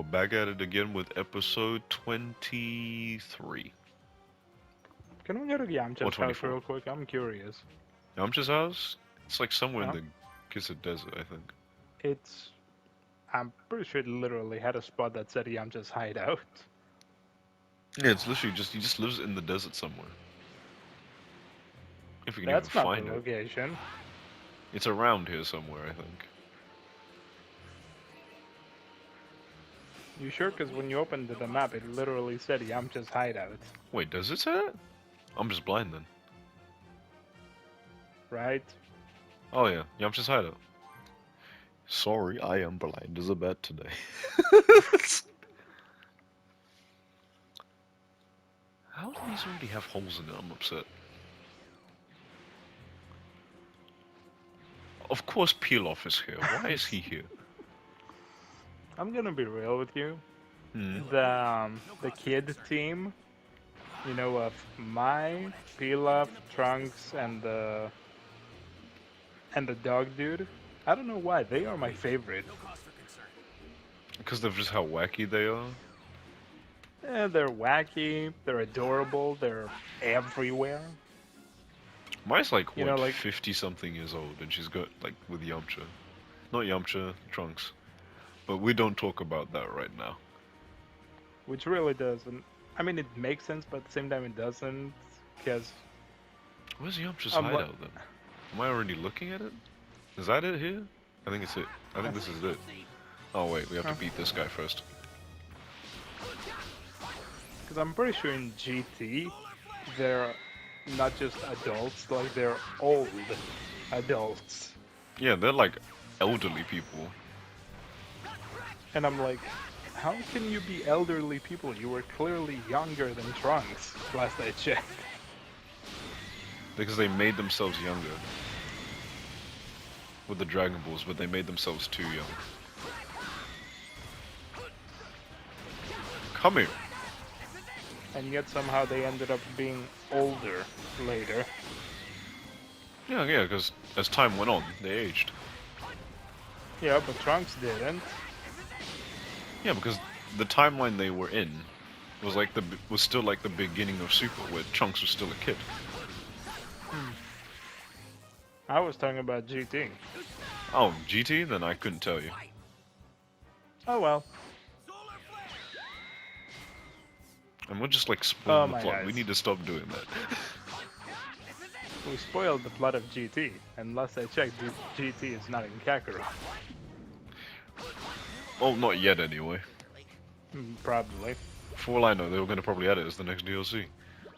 we're back at it again with episode 23. Can we go to Or Yamcha's house 24. real quick? I'm curious. Yamcha's house? It's like somewhere in Yeah. the Kissa Desert, I think. It's. I'm pretty sure it literally had a spot that said Yamcha's hideout. Yeah, it's literally just, he just lives in the desert somewhere. If you can even That's not the find it. location. It's around here somewhere, I think. You sure? Because when you opened the map, it literally said Yamcha's hideout, Wait, does it say that? I'm just blind then. right? Oh yeah, Yamcha's hideout. Sorry, I am blind as a bat today. How do these already have holes in it? I'm upset. Of course Pilaf is here. Why is he here? I'm gonna be real with you. Hmm. The kid team, of Mai, Pilaf, Trunks, and the dog dude. I don't know why they are my favorite. Because of just how wacky they are? They're wacky, they're adorable, they're everywhere. Mai's like, You what, know, like 50 something years old, and she's got, like, with Yamcha. Not Yamcha, Trunks. But we don't talk about that right now. which really doesn't. I mean, it makes sense, but at the same time, it doesn't. Because Where's Yamcha's I'm like, hideout then? Am I already looking at it? Is that it here? I think it's it. I think this is it. Oh wait, we have to beat this guy first. because I'm pretty sure in GT, they're not just adults, like they're old adults. Yeah, they're like elderly people. And I'm like, how can you be elderly people? You were clearly younger than Trunks, last I checked. Because they made themselves younger. With the Dragon Balls, but they made themselves too young. Come here! And yet somehow they ended up being older later. Yeah, because as time went on, they aged. Yeah, but Trunks didn't. Yeah, because the timeline they were in was like was still like the beginning of Super, where Trunks was still a kid. I was talking about GT. Oh, GT? Then I couldn't tell you. Oh well. And we're just like Oh spoiling the my plot. We eyes. need to stop doing that. We spoiled the plot of GT, and last I checked, GT is not in Kakarot. Well, not yet anyway. Probably. For all I know, they were going to probably add it as the next DLC.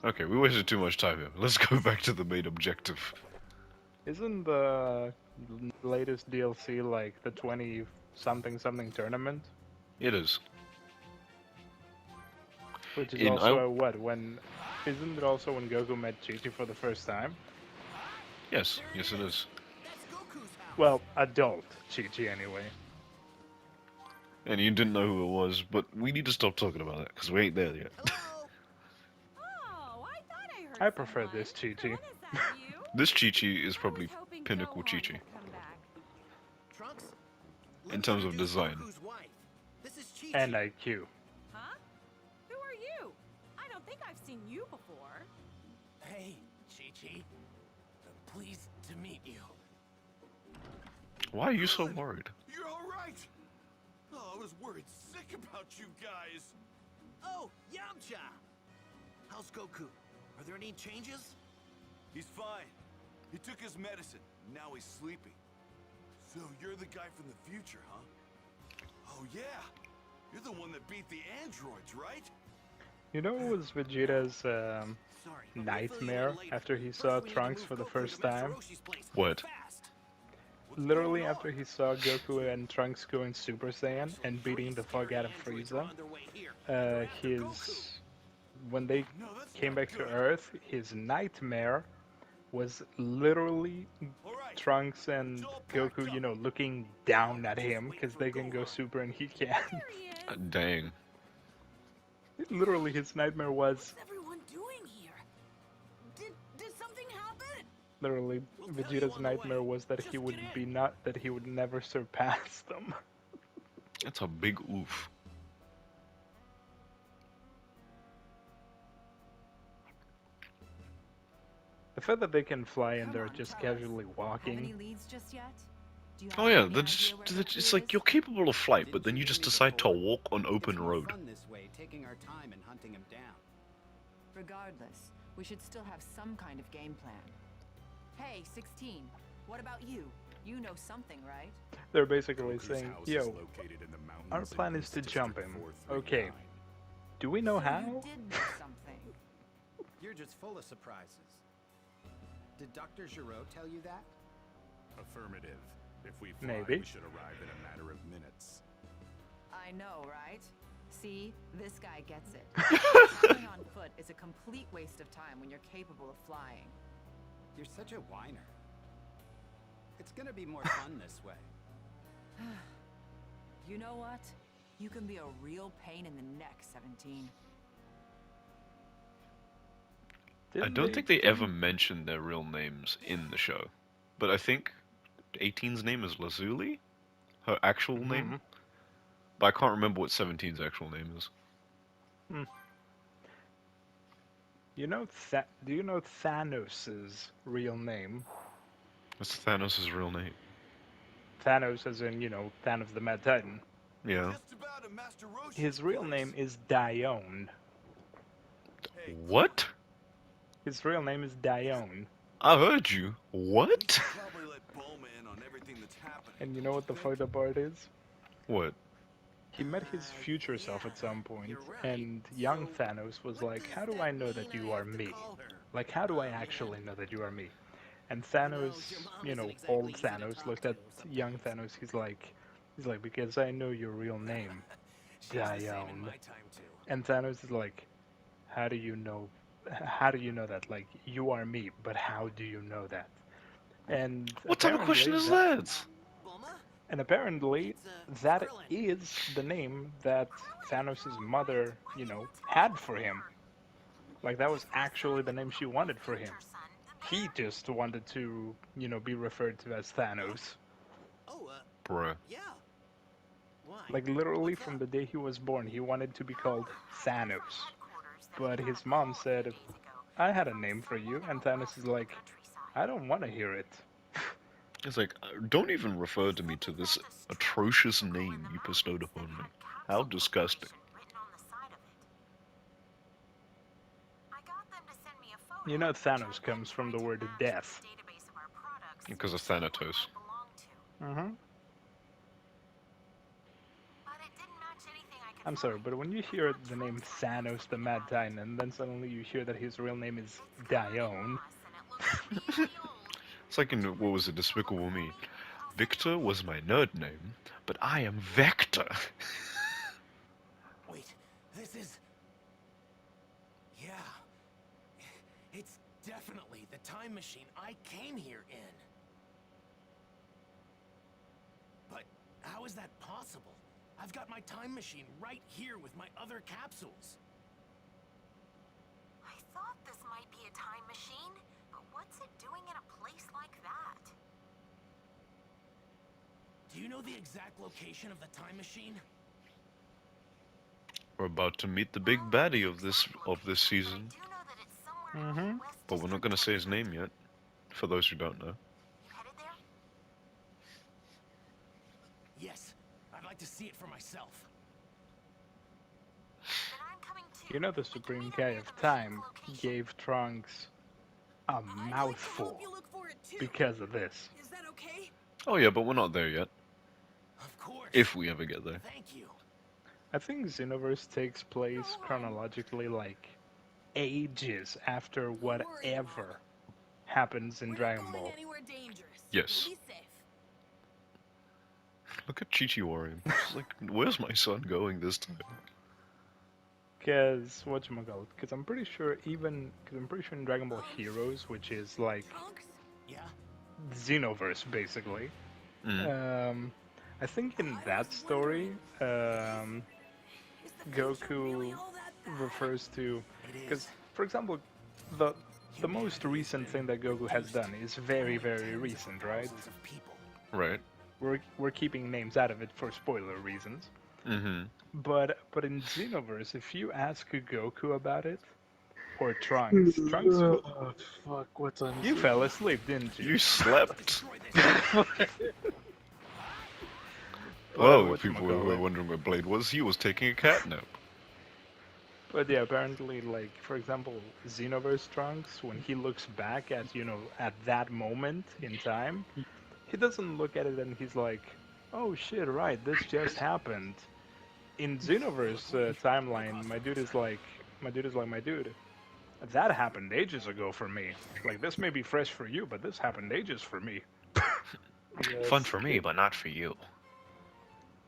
Okay, we wasted too much time here. Let's go back to the main objective. Isn't the latest DLC like the 20 something something tournament? It is. Which is In also what? Isn't it also when Goku met Chi-Chi for the first time? Yes, yes it is. Well, adult Chi-Chi anyway. And you didn't know who it was, but we need to stop talking about that, because we ain't there yet. Oh, I thought I heard I prefer someone. this Chi-Chi. What is that, you? This Chi-Chi is I probably was hoping pinnacle Gohan Chi-Chi. would come back. Trunks? In terms of design. Goku's wife. This is Chi-Chi. And IQ. Huh? Who are you? I don't think I've seen you before. Hey, Chi-Chi. I'm pleased to meet you. Why are you so worried? You're all right. Oh, I was worried sick about you guys. Oh, Yamcha! How's Goku? Are there any changes? He's fine. He took his medicine. Now he's sleeping. So you're the guy from the future, huh? Oh yeah. You're the one that beat the androids, right? You know what was Vegeta's Sorry. nightmare after he saw Trunks for the first time? What? Literally after he saw Goku and Trunks going Super Saiyan and beating the fuck out of Frieza, when they No, that's came not back to good. Earth, his nightmare was literally All right. Trunks and Goku, looking down at him because they can go super and he can't. There he is. Dang. Literally, his nightmare was What's everyone doing here? Did something happen? literally Vegeta's nightmare was that he would never surpass them. That's a big oof. fact that they can fly and Come they're on, just tell us. casually Have walking. any leads just yet? Do you have Oh yeah, any idea where Goku it's like is? you're capable of flight, but Didn't then you you hear just me decide to before? walk on open It's more road. fun this way, taking our time and hunting him down. Regardless, we should still have some kind of game plan. Hey, 16. What about you? You know something, right? They're basically Goku's saying, house yo, is located in the mountains our in plan is East to jump District him. 439. Okay. Do we know So how? you did know something. You're just full of surprises. Did Dr. Giraud tell you that? Affirmative. If we fly, Maybe. we should arrive in a matter of minutes. I know, right? See, this guy gets it. Traveling on foot is a complete waste of time when you're capable of flying. You're such a whiner. It's gonna be more fun this way. You know what? You can be a real pain in the neck, 17. I Didn't don't think they ever mentioned their real names in the show, but I think 18's name is Lazuli, her actual name. But I can't remember what 17's actual name is. You know, do you know Thanos' real name? What's Thanos' real name? Thanos, as in, you know, Thanos the Mad Titan. Yeah. Just about a Master Roshi's His real place. name is Dione. Hey, What? His real name is Dione. I heard you. What? probably let Bulma in on everything that's happening. And you know what the don't you fucked up part is? What? He met his future self at some point, and young Thanos was like, how do I know that you are me? Like, how do I actually know that you are me? And Thanos, you know, old Thanos looked at young Thanos, he's like, because I know your real name, Dione. And Thanos is like, how do you know that? Like, you are me, but how do you know that? And What type of question is apparently that? And apparently, that is the name that Thanos' mother, you know, had for him. Like, that was actually the name she wanted for him. He just wanted to, you know, be referred to as Thanos. Oh, Bruh. yeah. Why? Like, literally from the day he was born, he wanted to be called Thanos. But his mom said, I had a name for you, and Thanos is like, I don't want to hear it. It's like, don't even refer to me to this atrocious name you bestowed upon me. How disgusting. You know, Thanos comes from the word death. Because of Thanatos. Mm-hmm. I'm sorry, but when you hear the name Thanos the Mad Titan, and then suddenly you hear that his real name is Dione. It's like in, what was it, Despicable Me? Victor was my nerd name, but I am Vector. Wait, this is... Yeah. It's definitely the time machine I came here in. But how is that possible? I've got my time machine right here with my other capsules. I thought this might be a time machine, but what's it doing in a place like that? Do you know the exact location of the time machine? We're about to meet the big baddie of this season, I do know that it's somewhere in the West but we're not gonna say his name yet. For those who don't know. You headed there? Yes, I'd like to see it for myself. Then I'm coming too. You know, the Supreme Kai of Time gave Trunks a mouthful because of this. Is that okay? Oh yeah, but we're not there yet. Of course. If we ever get there. Thank you. I think Xenoverse takes place chronologically like ages after whatever happens in Dragon Ball. Anywhere dangerous. Yes. Be safe. Look at Chichiwari. It's like, where's my son going this time? Because I'm pretty sure in Dragon Ball Heroes, which is like Trunks? Yeah? Xenoverse basically, Mm. I think in that story, Goku refers to, because for example, the most recent thing that Goku has done is very recent, right? Thousands of people. Right. We're keeping names out of it for spoiler reasons. Mm-hmm. But in Xenoverse, if you ask Goku about it, Or Trunks. Trunks, Oh, fuck, what's on you fell asleep, didn't you? You slept? Well, Well, if people were whatchamacallit. wondering where Blade was, he was taking a cat nap. But yeah, apparently, like, for example, Xenoverse Trunks, when he looks back at, at that moment in time, he doesn't look at it and he's like, oh shit, right, this just happened. In Xenoverse timeline, my dude, that happened ages ago for me. Like, this may be fresh for you, but this happened ages for me. Fun for me, but not for you.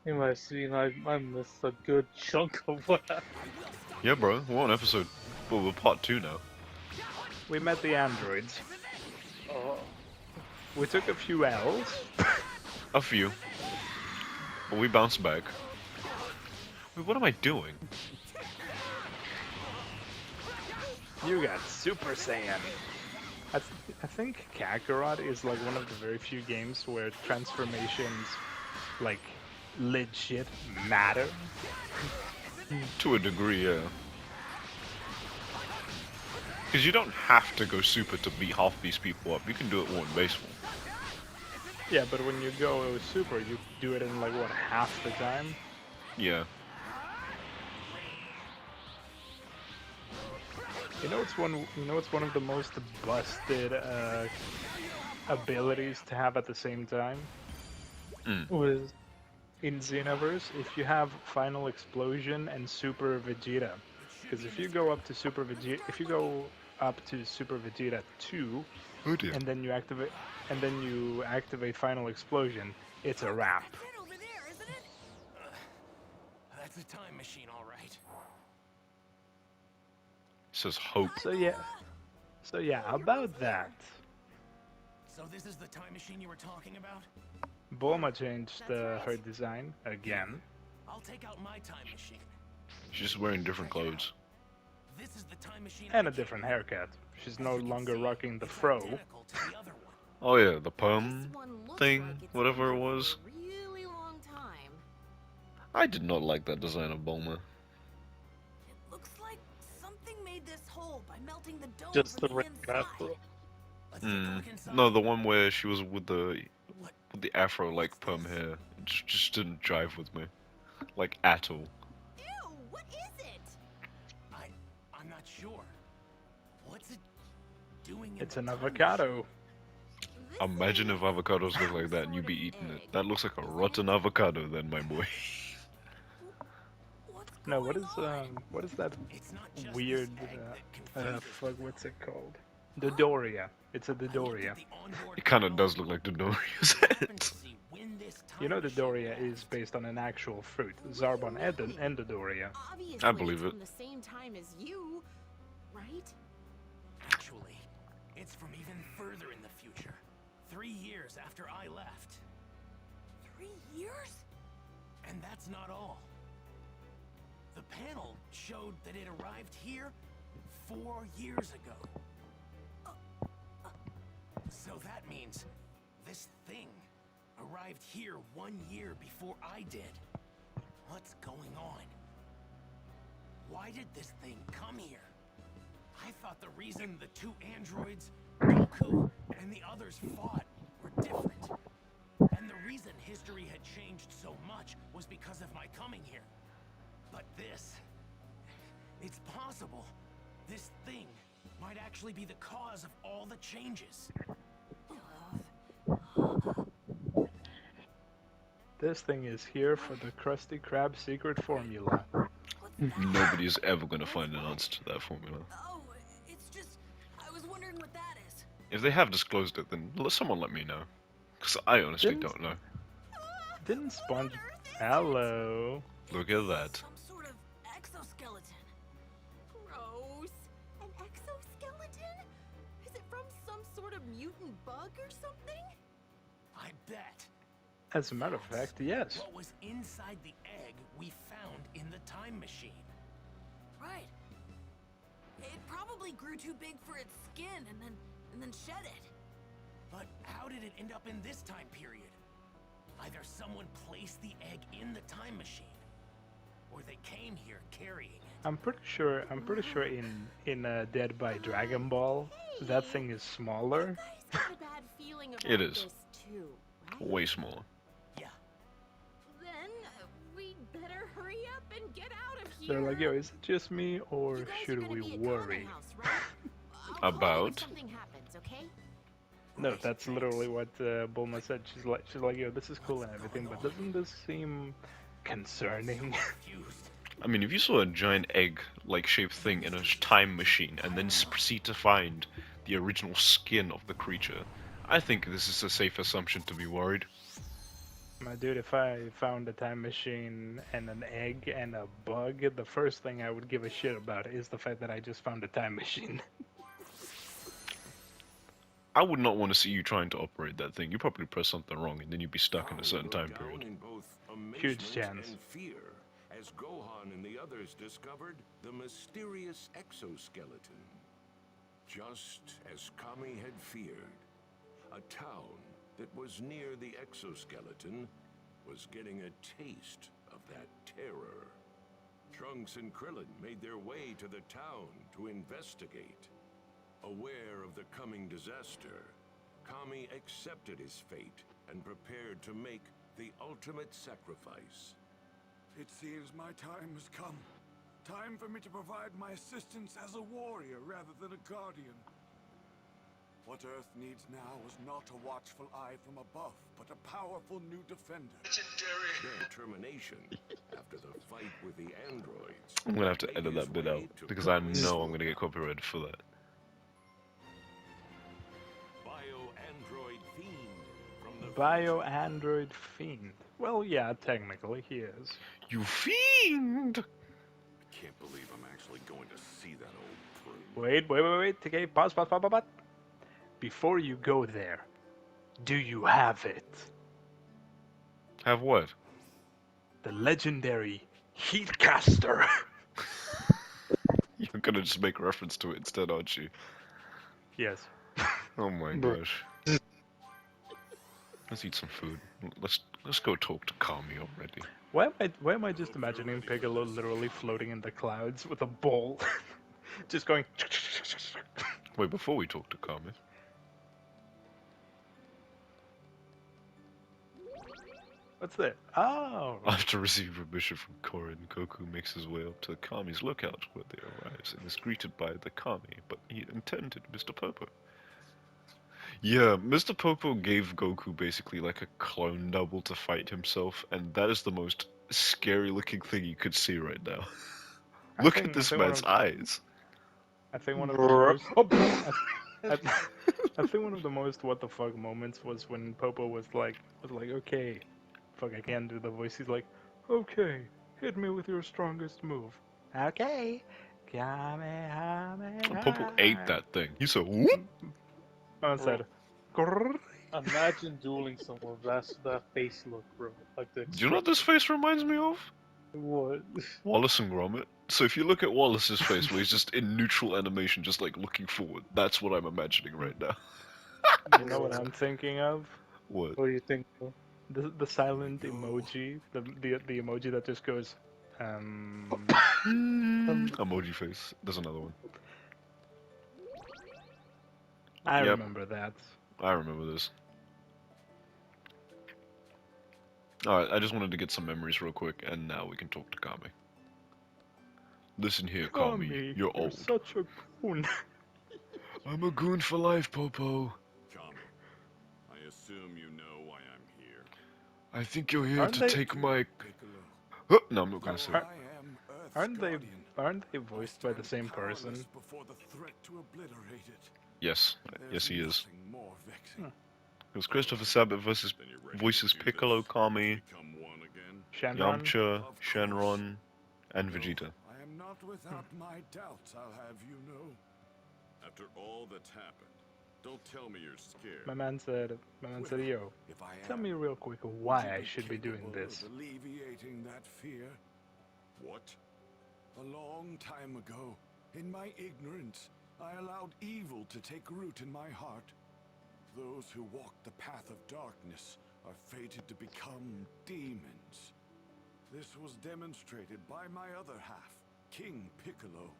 You might have seen I missed a good chunk of what happened. Yeah, bro, we're on episode. Well, we're part 2 now. We met the androids. Oh, We took a few L's. A few. But we bounced back. Wait, what am I doing? You got Super Saiyan. I think Kakarot is like one of the very few games where transformations, like, legit matter. To a degree, yeah. Because you don't have to go super to beat half these people up. You can do it one baseball. Yeah, but when you go Super, you do it in like what, half the time? Yeah. It's one of the most busted abilities to have at the same time. with In Xenoverse, if you have Final Explosion and Super Vegeta, because if you go up to Super Vegeta 2, Oh dear. and then you activate Final Explosion, it's a wrap. Over there, isn't it? That's a time machine, all right. Says hope. So yeah, about that. So this is the time machine you were talking about? Bulma changed her design again. I'll take out my time machine. She's just wearing different clothes. This is the time machine. And a different haircut. She's no longer rocking the fro. Identical to the other one. Oh yeah, the perm This one looks thing, like it's whatever it been was. for a really long time. I did not like that design of Bulma. It looks like something made this hole by melting the dome just the from the red inside. afro. Let's take a look inside. No, the one where she was with the afro like perm hair. It just didn't jive with me, like at all. Ew, what is it? I'm not sure. What's it doing in It's the an time avocado. This Imagine if avocados look like that and you be eating it. That looks like a rotten avocado, then, my boy. What's No, going on? what is that machine? It's not just weird this egg that confuses fuck, people. what's it called? Dodoria. It's a I looked Dodoria. at the onboard It kind of control does look like Dodoria's happened head. to see when this You know time machine Dodoria left. is based on an actual fruit, Zarbon and Dodoria. Obviously, I believe it's it. from the same time as you, right? Actually, it's from even further in the future. 3 years after I left. 3 years? And that's not all. The panel showed that it arrived here 4 years ago. So that means this thing arrived here 1 year before I did. What's going on? Why did this thing come here? I thought the reason the 2 androids, Goku, and the others fought were different. And the reason history had changed so much was because of my coming here. But it's possible. This thing might actually be the cause of all the changes. This thing is here for the Krusty Krab secret formula. Nobody's ever gonna find an answer to that formula. Oh, it's just, I was wondering what that is. If they have disclosed it, then someone let me know. Because I honestly Didn't- don't know. Didn't Sponge... Hello. Look at that. Some sort of exoskeleton. Gross. An exoskeleton? Is it from some sort of mutant bug or something? I bet. As a matter of fact, yes. What was inside the egg we found in the time machine? Right. It probably grew too big for its skin and then shed it. But how did it end up in this time period? Either someone placed the egg in the time machine, or they came here carrying it. I'm pretty sure in Dead by Dragon Ball, that thing is smaller. You guys got a bad feeling about It is. this too, right? Way smaller. Yeah. Then we'd better hurry up and get out of here. They're like, yo, is it just me or You guys are should gonna we be at worry? Common House, right? I'll call you when About? something happens, okay? No, Right, that's thanks. literally what Bulma said. She's like, yo, this is cool and everything, but doesn't this seem concerning? Confused. I mean, if you saw a giant egg-like shaped thing in a time machine and then proceed to find the original skin of the creature, I think this is a safe assumption to be worried. My dude, if I found a time machine and an egg and a bug, the first thing I would give a shit about is the fact that I just found a time machine. I would not want to see you trying to operate that thing. You probably press something wrong and then you'd be stuck in a certain time period. In both Huge amazement chance. and fear, as Gohan and the others discovered the mysterious exoskeleton. Just as Kami had feared, a town that was near the exoskeleton was getting a taste of that terror. Trunks and Krillin made their way to the town to investigate. Aware of the coming disaster, Kami accepted his fate and prepared to make the ultimate sacrifice. It seems my time has come. Time for me to provide my assistance as a warrior rather than a guardian. What Earth needs now is not a watchful eye from above, but a powerful new defender. Their determination after the fight with the androids. I'm gonna have to made edit his that bit out way to because I Kami's know I'm gonna get copyrighted for that. Bio-android fiend from the Bio-android fiend. Well, yeah, technically he is. You fiend! Can't believe I'm actually going to see that old prune. Wait. Okay, pause. Before you go there, do you have it? Have what? The legendary Heatcaster. You're gonna just make reference to it instead, aren't you? Yes. Oh my Bruh. gosh. Let's eat some food. Let's go talk to Kami already. Why am I just imagining Piccolo literally floating in the clouds with a bowl, just going? Wait, before we talk to Kami, What's that? Oh. after receiving permission from Korin, Goku makes his way up to Kami's lookout where they arrives and is greeted by the Kami, but he intended Mr. Popo. Yeah, Mr. Popo gave Goku basically like a clone double to fight himself, and that is the most scary looking thing you could see right now. Look at this man's eyes. I think one of the Bruh. most. I think one of the most what the fuck moments was when Popo was like, okay, fuck, I can't do the voice. He's like, okay, hit me with your strongest move. Okay, Kamehameha. Popo ate that thing. He said, whoop! I said, "Grrr." Imagine dueling someone with that face look, bro. Like the Do you know what this face reminds me of? what? Wallace and Gromit. So if you look at Wallace's face where he's just in neutral animation, just like looking forward, that's what I'm imagining right now. You know what I'm thinking of? What? What do you think? Bro? The silent emoji, the emoji that just goes, Emoji face. There's another one. I Yep. remember that. I remember this. Alright, I just wanted to get some memories real quick, and now we can talk to Kami. Listen here, Kami, you're old. such a goon. I'm a goon for life, Popo. Kami, I assume you know why I'm here. I think you're here Aren't to they- take my... Piccolo. Huh, no, I'm not gonna say I it. am Earth's Aren't they guardian. voiced by the same person? Powerless before the threat to obliterate it. Yes, yes There's he is. nothing more vexing. It was Christopher Sabat versus Then you're ready voices to do Piccolo, this? Kami, Become one again? Shenron? Yamcha, Of course. Shenron, and No, Vegeta. I am not without my doubts, I'll have you know. After all that's happened, don't tell me you're scared. My man said, yo, If I tell am, me real quick would why you I should be doing capable of this. alleviating that fear? What? A long time ago, in my ignorance, I allowed evil to take root in my heart. Those who walk the path of darkness are fated to become demons. This was demonstrated by my other half, King Piccolo.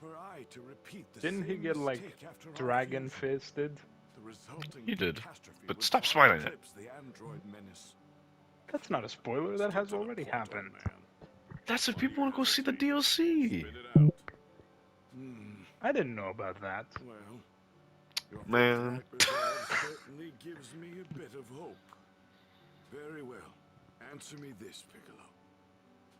Were I to repeat the Didn't he same get like mistake after our dragon fusion, fisted? the resulting He did, catastrophe but would stop far smiling at it. eclipse the android menace. That's not a spoiler. That Stick has to the already point, old happened. man. That's if Why people you want to go see the hesitate? DLC. Spit it out. I didn't know about that. Well, your Man. forthright resolve certainly gives me a bit of hope. Very well. Answer me this, Piccolo.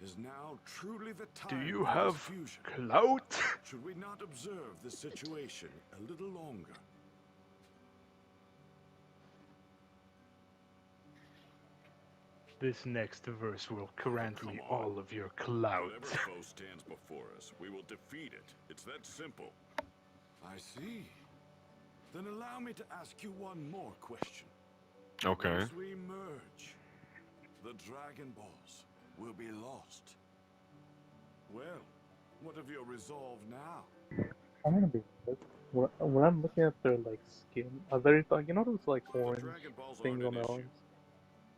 Is now truly the Do time you for this have fusion? clout? Should we not observe the situation a little longer? This next verse will grant me come on. all of your clout. Whatever foe stands before us, we will defeat it. It's that simple. I see. Then allow me to ask you one more question. Okay. Once we merge, the Dragon Balls will be lost. Well, what of your resolve now? I'm gonna be honest. When I'm looking at their like skin, they thought, you know those like The orange Dragon Balls things aren't on an their issue. arms?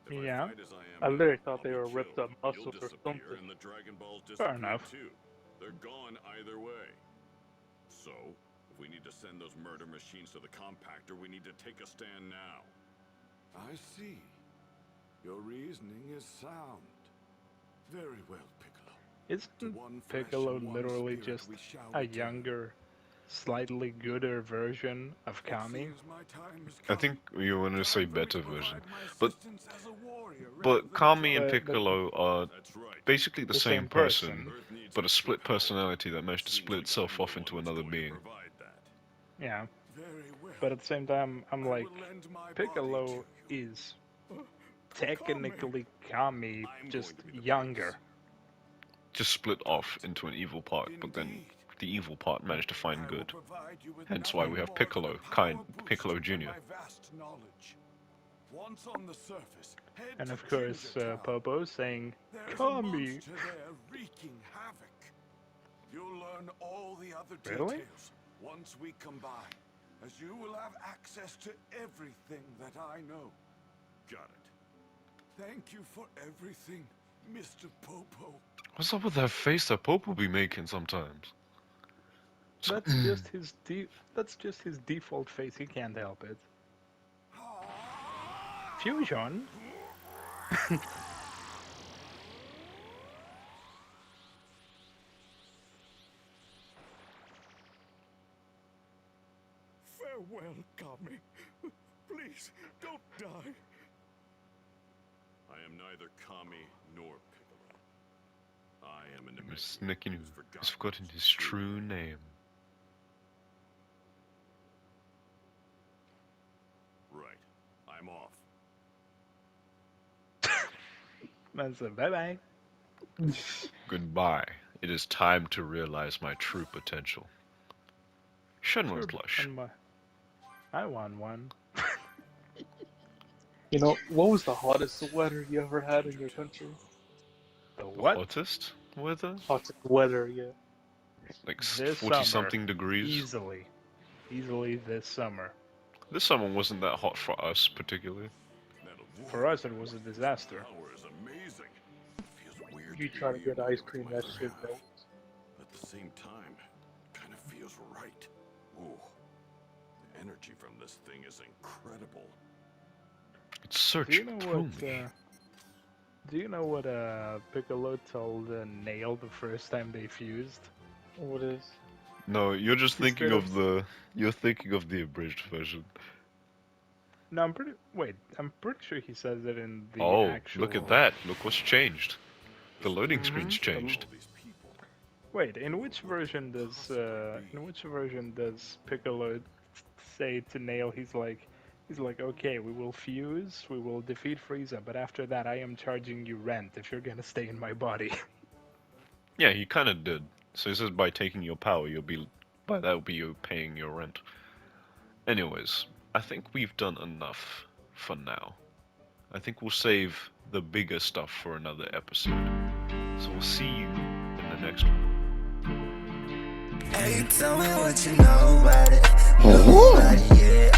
If I Yeah. fight as I am I now, literally thought I'll they be were ripped killed. up muscles You'll or disappear, something. and the Dragon Balls Fair disappear enough. too. They're gone either way. So, if we need to send those murder machines to the compactor, we need to take a stand now. I see. Your reasoning is sound. Very well, Piccolo. To Isn't one flesh Piccolo and one literally spirit just we shall a return. younger, slightly gooder version of It Kami? seems my time has I come. think you want to say Time for me better to version. provide my But assistance as a warrior rather but than a Kami and But- Piccolo are That's right. basically the same person, Earth needs but a split superpower. personality that managed to Seems split like itself I'm off the into one that's another going to being. provide that. Yeah, Very well. but at the same time, I'm I like, will lend my body Piccolo to you. is technically Kami, I'm just going to be the younger. prince. Just split off into an evil part, but then Indeed. the evil part managed to I find will good. provide you with Hence why we nothing have more Piccolo, than a power boost Piccolo and Jr. my vast knowledge. Once on the surface, head And to of course, Ginger Town. Popo saying, There's a Kami. monster there wreaking havoc. You'll learn all the other Really? details once we combine, as you will have access to everything that I know. Got it. Thank you for everything, Mr. Popo. What's up with that face that Pope will be making sometimes? That's just his that's just his default face. He can't help it. Fusion. Farewell, Kami. Please, don't die. I am neither Kami nor Piccolo. I am an He's Namekian nicking, who's he's forgotten his true name. Right. I'm off. Man said, bye bye. Goodbye. It is time to realize my true potential. Shenmue plush. I won one. You know, what was the hottest weather you ever had in your country? The The what? hottest weather? Hottest weather, yeah. Like This 40 summer, something degrees. Easily this summer. This summer wasn't that hot for us particularly. For us, it was a disaster. Power is amazing. Feels weird You to try be to get here ice with cream, my that other shit half. melts. At the same time, kind of feels right. Ooh. The energy from this thing is incredible. It's Do you searching know through what? me. Do you know what Piccolo told Nail the first time they fused? What is? No, you're just thinking Instead of the the abridged version. No, I'm pretty sure he says it in the Oh, actual. look at that. Look what's changed. The loading screen's Mhm. changed. All these people. Wait, in which version does Piccolo say to Nail? He's like, okay, we will fuse, we will defeat Frieza, but after that, I am charging you rent if you're gonna stay in my body. Yeah, he kind of did. So he says by taking your power, that will be you paying your rent. Anyways, I think we've done enough for now. I think we'll save the bigger stuff for another episode. So we'll see you in the next one. Hey, tell me what you know about it. Nobody, yeah.